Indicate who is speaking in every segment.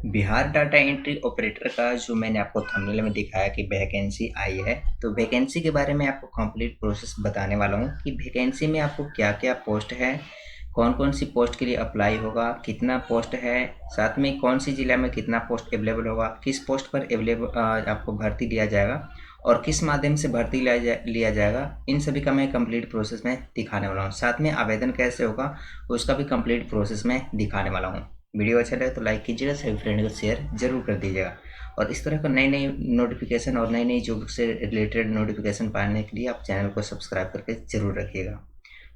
Speaker 1: Bihar data entry operator का जो मैंने आपको थंबनेल में दिखाया कि वैकेंसी आई है, तो वैकेंसी के बारे में आपको कंप्लीट प्रोसेस बताने वाला हूँ कि वैकेंसी में आपको क्या-क्या पोस्ट है, कौन-कौन सी पोस्ट के लिए अप्लाई होगा, कितना पोस्ट है, साथ में कौन सी ज़िला में कितना पोस्ट अवेलेबल होगा, किस पोस्ट पर आपको भर्ती लिया जाएगा और किस माध्यम से भर्ती लिया जाएगा, इन सभी का मैं कंप्लीट प्रोसेस में दिखाने वाला हूँ। साथ में आवेदन कैसे होगा, उसका भी कंप्लीट प्रोसेस में दिखाने वाला हूँ। वीडियो अच्छा लगे तो लाइक कीजिएगा, सभी फ्रेंड को शेयर जरूर कर दीजिएगा और इस तरह का नई नई नोटिफिकेशन और नई नई जॉब से रिलेटेड नोटिफिकेशन पाने के लिए आप चैनल को सब्सक्राइब करके ज़रूर रखिएगा।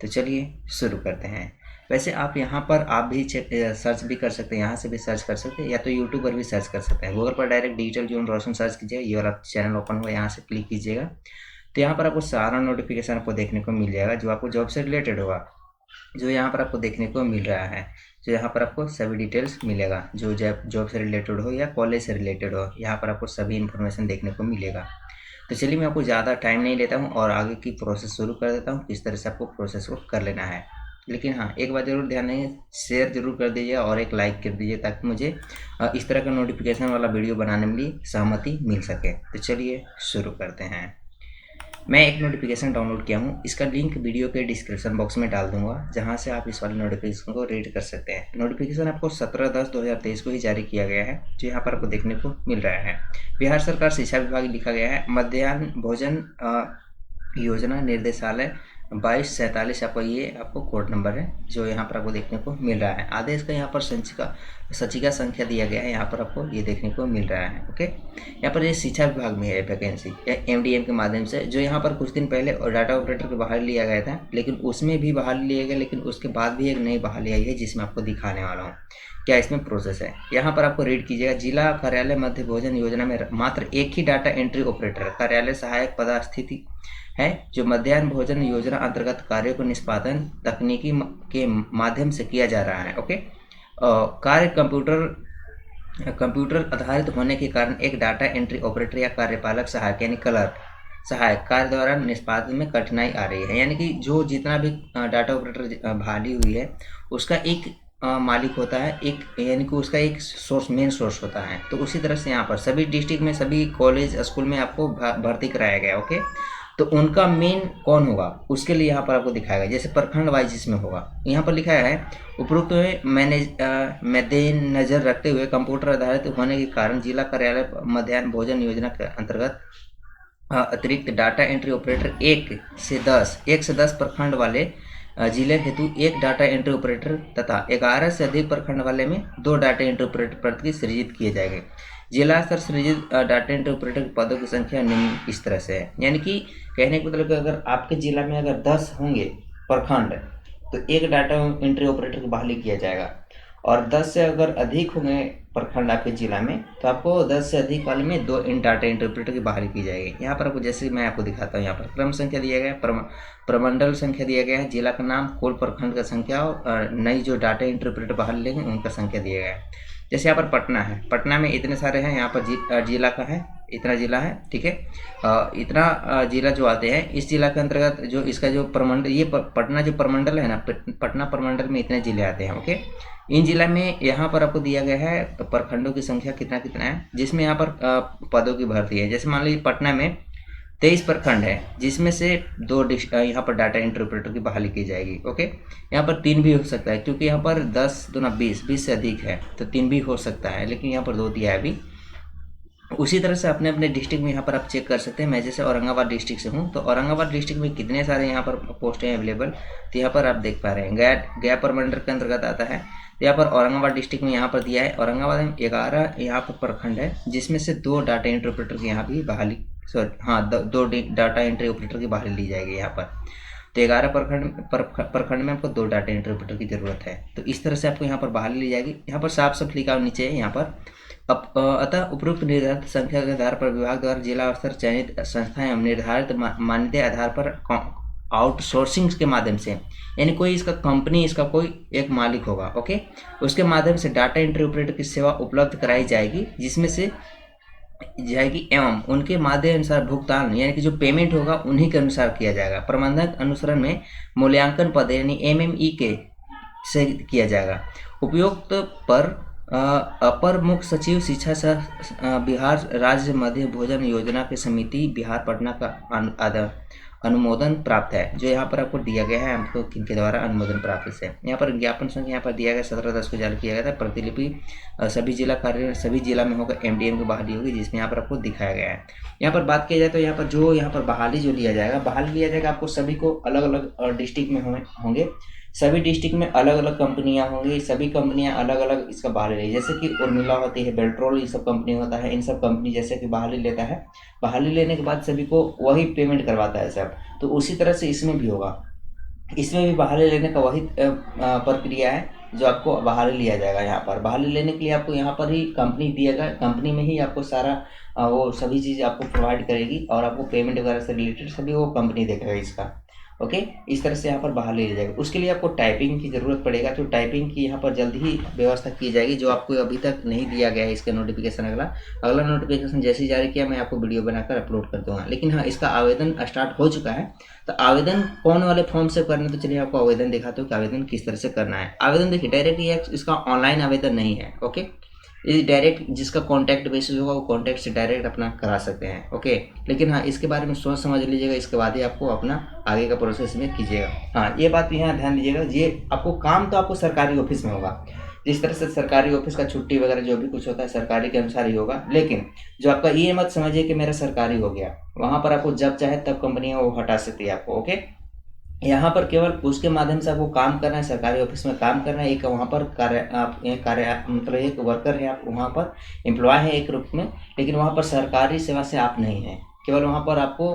Speaker 1: तो चलिए शुरू करते हैं। वैसे आप यहाँ पर आप भी सर्च भी कर सकते हैं, यहाँ से भी सर्च कर सकते हैं या तो यूट्यूब पर भी सर्च कर सकते हैं। गूगल पर डायरेक्ट डिजिटल जॉन रोशन सर्च कीजिएगा, ये वाला चैनल ओपन हुआ, यहाँ से क्लिक कीजिएगा तो यहाँ पर आपको सारा नोटिफिकेशन आपको देखने को मिल जाएगा जो आपको जॉब से रिलेटेड होगा, जो यहाँ पर आपको देखने को मिल रहा है। जो यहाँ पर आपको सभी डिटेल्स मिलेगा, जो जॉब से रिलेटेड हो या कॉलेज से रिलेटेड हो, यहाँ पर आपको सभी इन्फॉर्मेशन देखने को मिलेगा। तो चलिए मैं आपको ज़्यादा टाइम नहीं लेता हूँ और आगे की प्रोसेस शुरू कर देता हूँ, किस तरह से आपको प्रोसेस को कर लेना है। लेकिन हाँ, एक बात ज़रूर ध्यान देंगे, शेयर ज़रूर कर दीजिए और एक लाइक कर दीजिए ताकि मुझे इस तरह का नोटिफिकेशन वाला वीडियो बनाने में भी सहमति मिल सके। तो चलिए शुरू करते हैं। मैं एक नोटिफिकेशन डाउनलोड किया हूँ, इसका लिंक वीडियो के डिस्क्रिप्शन बॉक्स में डाल दूंगा, जहां से आप इस वाले नोटिफिकेशन को रीड कर सकते हैं। नोटिफिकेशन आपको 17/10/2023 को ही जारी किया गया है, जो यहाँ पर आपको देखने को मिल रहा है। बिहार सरकार शिक्षा विभाग लिखा गया है, मध्याह्न भोजन योजना निर्देशालय 2247 आपका ये आपको कोड नंबर है, जो यहाँ पर आपको देखने को मिल रहा है। आदेश का यहाँ पर सचिका संख्या दिया गया है, यहाँ पर आपको ये देखने को मिल रहा है। ओके, यहाँ पर ये शिक्षा विभाग में है वैकेंसी MDM के माध्यम से, जो यहाँ पर कुछ दिन पहले और डाटा ऑपरेटर को बहाल लिया गया था, लेकिन उसमें भी बहाल लिया गया, लेकिन उसके बाद भी एक नई बहाली आई है जिसमें आपको दिखाने वाला हूँ क्या इसमें प्रोसेस है। यहाँ पर आपको रीड कीजिएगा, जिला कार्यालय मध्य भोजन योजना में मात्र एक ही डाटा एंट्री ऑपरेटर कार्यालय सहायक पदास्थिति है, जो मध्याह्न भोजन योजना अंतर्गत कार्यों को निष्पादन तकनीकी के माध्यम से किया जा रहा है। ओके, कार्य कंप्यूटर आधारित होने के कारण एक डाटा एंट्री ऑपरेटर या कार्यपालक सहायक यानी क्लर्क सहायक कार्य द्वारा निष्पादन में कठिनाई आ रही है। यानी कि जो जितना भी डाटा ऑपरेटर बहाली हुई है उसका एक मालिक होता है, एक यानी कि उसका एक सोर्स मेन सोर्स होता है। तो उसी तरह से यहाँ पर सभी डिस्ट्रिक्ट में सभी कॉलेज स्कूल में आपको भर्ती कराया गया। ओके, तो उनका मेन कौन होगा उसके लिए यहाँ पर आपको दिखाएगा, जैसे प्रखंड वाइज इसमें होगा। यहाँ पर लिखा है उपरोक्त में मद्देनजर रखते हुए कंप्यूटर आधारित होने के कारण जिला कार्यालय मध्याह्न भोजन योजना के अंतर्गत अतिरिक्त डाटा एंट्री ऑपरेटर 1 से 10 प्रखंड वाले जिले हेतु एक डाटा एंट्री ऑपरेटर तथा 11 से अधिक प्रखंड वाले में 2 डाटा एंट्री ऑपरेटर पद सृजित किए जाएंगे। जिला स्तर सृजित डाटा एंट्री ऑपरेटर पदों की संख्या निम्न इस तरह से है। यानी कि कहने का मतलब अगर आपके जिला में अगर 10 होंगे प्रखंड, तो एक डाटा एंट्री ऑपरेटर की बहाली किया जाएगा, और 10 से अगर अधिक होंगे प्रखंड आपके जिला में तो आपको 10 से अधिक वाले में 2 इन डाटा इंटरप्रेटर की बहाली की जाएगी। यहाँ पर आपको जैसे मैं आपको दिखाता हूँ, यहाँ पर क्रम संख्या दिया गया है, प्रमंडल संख्या दिया गया है, जिला का नाम, कुल प्रखंड का संख्या और नई जो डाटा इंटरप्रेटर बहाल लेंगे उनका संख्या दिया गया है। जैसे यहाँ पर पटना है, पटना में इतने सारे हैं, यहाँ पर जिला का है, इतना जिला है, ठीक है। इतना जिला जो आते हैं इस जिला के अंतर्गत जो इसका जो प्रमंडल, ये पटना जो प्रमंडल है ना, पटना प्रमंडल में इतने जिले आते हैं। ओके, इन जिला में यहाँ पर आपको दिया गया है प्रखंडों की संख्या कितना कितना है, जिसमें यहाँ पर पदों की भर्ती है। जैसे मान लीजिए पटना में 23 प्रखंड है, जिसमें से 2 यहाँ पर डाटा इंटरप्रेटर की बहाली की जाएगी। ओके, यहाँ पर 3 भी हो सकता है, क्योंकि यहाँ पर 10 दूना 20 से अधिक है तो 3 भी हो सकता है, लेकिन यहाँ पर 2 दिया है अभी। उसी तरह से अपने अपने डिस्ट्रिक्ट में यहाँ पर आप चेक कर सकते हैं। मैं जैसे औरंगाबाद डिस्ट्रिक्ट से हूँ, तो औरंगाबाद डिस्ट्रिक्ट में कितने सारे यहाँ पर पोस्ट हैं अवेलेबल, तो यहाँ पर आप देख पा रहे हैं गया प्रमंडल के अंतर्गत आता है। तो यहाँ पर औरंगाबाद डिस्ट्रिक्ट में यहाँ पर दिया है, औरंगाबाद में 11 यहाँ पर प्रखंड है, जिसमें से 2 डाटा इंटरप्रेटर की यहाँ भी बहाली, सॉरी हाँ, 2 डाटा एंट्री ऑपरेटर की बहाली ली जाएगी यहाँ पर। तो 11 प्रखंड में आपको 2 डाटा इंटरप्रेटर की जरूरत है। तो इस तरह से आपको यहाँ पर बहाली ली जाएगी। यहाँ पर साफ लिखा नीचे है यहाँ पर, अतः उपरोक्त निर्धारित संख्या के आधार पर विभाग द्वारा जिला स्तर चयनित संस्थाएं एवं निर्धारित मान्यता आधार पर आउटसोर्सिंग के माध्यम से, यानी कोई इसका कंपनी, इसका कोई एक मालिक होगा, ओके, उसके माध्यम से डाटा एंट्री ऑपरेटर की सेवा उपलब्ध कराई जाएगी, जिसमें से जाएगी एवं उनके माध्यम अनुसार भुगतान, यानी कि जो पेमेंट होगा उन्हीं के अनुसार किया जाएगा। प्रबंधक अनुसरण में मूल्यांकन पद यानी MME के से किया जाएगा। उपयुक्त पर अपर मुख्य सचिव शिक्षा सह बिहार राज्य मध्य भोजन योजना की समिति बिहार पटना का अनुमोदन प्राप्त है। जो यहाँ पर आपको दिया गया है, आपको किनके द्वारा अनुमोदन प्राप्त है। यहाँ पर ज्ञापन संख्या यहाँ पर दिया गया 17/10 को जारी किया गया था। प्रतिलिपि सभी जिला कार्य सभी जिला में होगा, एमडीएम की बहाली होगी, जिसमें यहाँ पर आपको दिखाया गया है। यहाँ पर बात की जाए तो यहाँ पर बहाली जो लिया जाएगा, बहाली लिया जाएगा आपको सभी को अलग अलग डिस्ट्रिक्ट में होंगे। सभी डिस्ट्रिक्ट में अलग अलग कंपनियां होंगी, सभी कंपनियां अलग अलग इसका बहाली लेगी। जैसे कि उर्मिला होती है, बेल्ट्रोल, ये सब कंपनी होता है, इन सब कंपनी जैसे कि बहाली लेता है। बहाली लेने के बाद सभी को वही पेमेंट करवाता है सब। तो उसी तरह से इसमें भी होगा, इसमें भी बहाली लेने का वही प्रक्रिया है जो आपको बहाली लिया जाएगा। यहाँ पर बहाली लेने के लिए आपको यहाँ पर ही कंपनी दिएगा, कंपनी में ही आपको सारा वो सभी चीज़ आपको प्रोवाइड करेगी और आपको पेमेंट वगैरह से रिलेटेड सभी वो कंपनी देखेगा इसका। ओके, इस तरह से यहाँ पर बहाली ली जाएगी। उसके लिए आपको टाइपिंग की ज़रूरत पड़ेगा, तो टाइपिंग की यहाँ पर जल्द ही व्यवस्था की जाएगी, जो आपको अभी तक नहीं दिया गया है। इसका नोटिफिकेशन अगला नोटिफिकेशन जैसे ही जारी किया मैं आपको वीडियो बनाकर अपलोड कर दूँगा। लेकिन हाँ, इसका आवेदन स्टार्ट हो चुका है। तो आवेदन कौन वाले फॉर्म से करना है, तो चलिए आपको आवेदन दिखाता हूँ कि आवेदन किस तरह से करना है। आवेदन देखिए, डायरेक्ट ये इसका ऑनलाइन आवेदन नहीं है। ओके, ये डायरेक्ट जिसका कॉन्टैक्ट बेसिस होगा वो कॉन्टैक्ट से डायरेक्ट अपना करा सकते हैं। ओके, लेकिन हाँ, इसके बारे में सोच समझ लीजिएगा, इसके बाद ही आपको अपना आगे का प्रोसेस में कीजिएगा। हाँ, ये बात यहाँ ध्यान दीजिएगा, ये आपको काम तो आपको सरकारी ऑफिस में होगा। जिस तरह से सरकारी ऑफिस का छुट्टी वगैरह जो भी कुछ होता है सरकारी के अनुसार ही होगा। लेकिन जो आपका ये मत समझिए कि मेरा सरकारी हो गया, वहाँ पर आपको जब चाहे तब कंपनी वो हटा सकती है आपको। ओके, यहाँ पर केवल उसके माध्यम से आपको काम करना है, सरकारी ऑफिस में काम करना है। एक वहाँ पर कार्य मतलब एक वर्कर है, आप वहाँ पर एम्प्लॉय है एक रूप में, लेकिन वहाँ पर सरकारी सेवा से आप नहीं हैं। केवल वहाँ पर आपको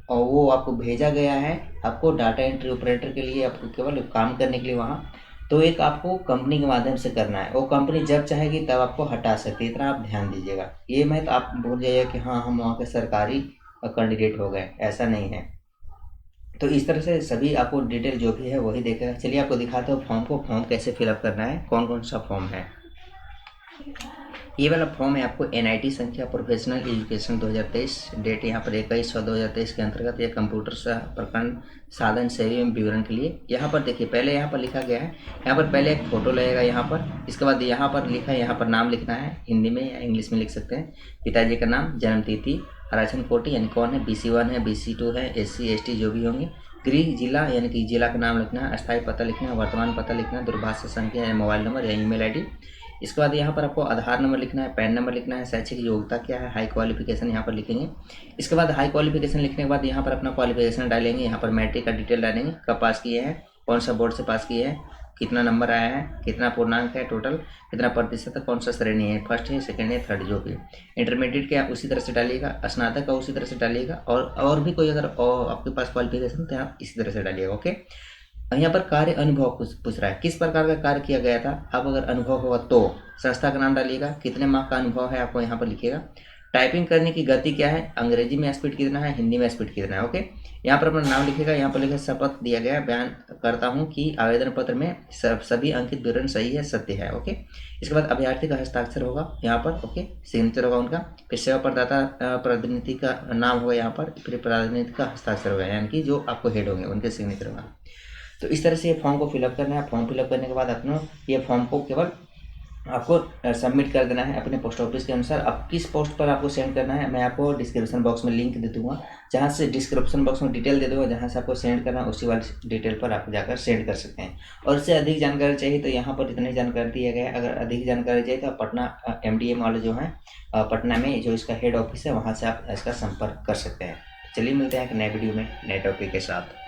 Speaker 1: वो आपको भेजा गया है, आपको डाटा एंट्री ऑपरेटर के लिए, आपको केवल काम करने के लिए वहाँ। तो एक आपको कंपनी के माध्यम से करना है, वो कंपनी जब चाहेगी तब आपको हटा सकती है, इतना आप ध्यान दीजिएगा। ये मत आप भूल जाइए कि हाँ हम वहाँ के सरकारी कैंडिडेट हो गए, ऐसा नहीं है। तो इस तरह से सभी आपको डिटेल जो भी है वही देखेगा। चलिए आपको दिखाते हो फॉर्म कैसे फिलअप करना है, कौन कौन सा फॉर्म है। ये वाला फॉर्म है आपको NIT संख्या प्रोफेशनल एजुकेशन 2023, डेट यहाँ पर 21/6/2023 के अंतर्गत यह कंप्यूटर प्रकरण साधन सेवी एवं विवरण के लिए। यहाँ पर देखिए, पहले यहाँ पर लिखा गया है, यहाँ पर पहले एक फोटो लगेगा यहाँ पर। इसके बाद यहाँ पर लिखा है, यहाँ पर नाम लिखना है, हिंदी में या इंग्लिश में लिख सकते हैं। पिताजी का नाम, जन्म तिथि, आरक्षण कोटि यानी कौन है, BC1 है, BC2 है, SC ST जो भी होंगे। गृह जिला यानी कि जिला का नाम लिखना है, अस्थायी पता लिखना है, वर्तमान पता लिखना है, दूरभाष संख्या या मोबाइल नंबर या ईमेल ID। इसके बाद यहाँ पर आपको आधार नंबर लिखना है, पैन नंबर लिखना है, शैक्षिक योग्यता क्या है, हाई क्वालिफिकेशन यहाँ पर लिखेंगे। इसके बाद हाई क्वालिफिकेशन लिखने के बाद यहाँ पर अपना क्वालिफिकेशन डालेंगे, यहाँ पर मैट्रिक का डिटेल डालेंगे, कब पास किए हैं, कौन सा बोर्ड से पास किए हैं, कितना नंबर आया है, कितना पूर्णांक है, टोटल कितना प्रतिशत है, कौन सा श्रेणी है, फर्स्ट है, सेकंड है, थर्ड जो भी। इंटरमीडिएट का उसी तरह से डालिएगा, स्नातक का उसी तरह से डालिएगा, और भी कोई अगर आपके पास क्वालिफिकेशन तो आप इसी तरह से डालिएगा। ओके, यहाँ पर कार्य अनुभव पूछ रहा है, किस प्रकार का कार्य किया गया था। अब अगर अनुभव होगा तो संस्था का नाम डालिएगा, कितने माह का अनुभव है आपको यहाँ पर लिखिएगा। टाइपिंग करने की गति क्या है, अंग्रेजी में स्पीड कितना है, हिंदी में स्पीड कितना है। ओके, यहाँ पर अपना नाम लिखिएगा, यहाँ पर लिखिए शपथ दिया गया है, बयान करता हूँ कि आवेदन पत्र में सभी अंकित विवरण सही है, सत्य है। ओके, इसके बाद अभ्यर्थी का हस्ताक्षर होगा यहाँ पर। ओके, सिग्नेचर होगा उनका, फिर सेवा प्रदाता प्रतिनिधि का नाम होगा यहाँ पर, फिर प्रतिनिधि का हस्ताक्षर होगा, यानी कि जो आपको हेड होंगे उनके सिग्नेचर होगा। तो इस तरह से ये फॉर्म को फिलअप करना है। फॉर्म फिलअप करने के बाद अपना ये फॉर्म को केवल आपको सबमिट कर देना है अपने पोस्ट ऑफिस के अनुसार। अब किस पोस्ट पर आपको सेंड करना है मैं आपको डिस्क्रिप्शन बॉक्स में लिंक दे दूँगा, जहाँ से डिस्क्रिप्शन बॉक्स में डिटेल दे दूँगा, जहाँ से आपको सेंड करना है उसी वाली डिटेल पर आप जाकर सेंड कर सकते हैं। और इससे अधिक जानकारी चाहिए तो यहाँ पर इतनी जानकारी दिया गया है। अगर अधिक जानकारी चाहिए तो पटना MDM वाले जो हैं पटना में जो इसका हेड ऑफिस है वहाँ से आप इसका संपर्क कर सकते हैं। चलिए मिलते हैं एक नए वीडियो में नए टॉपिक के साथ।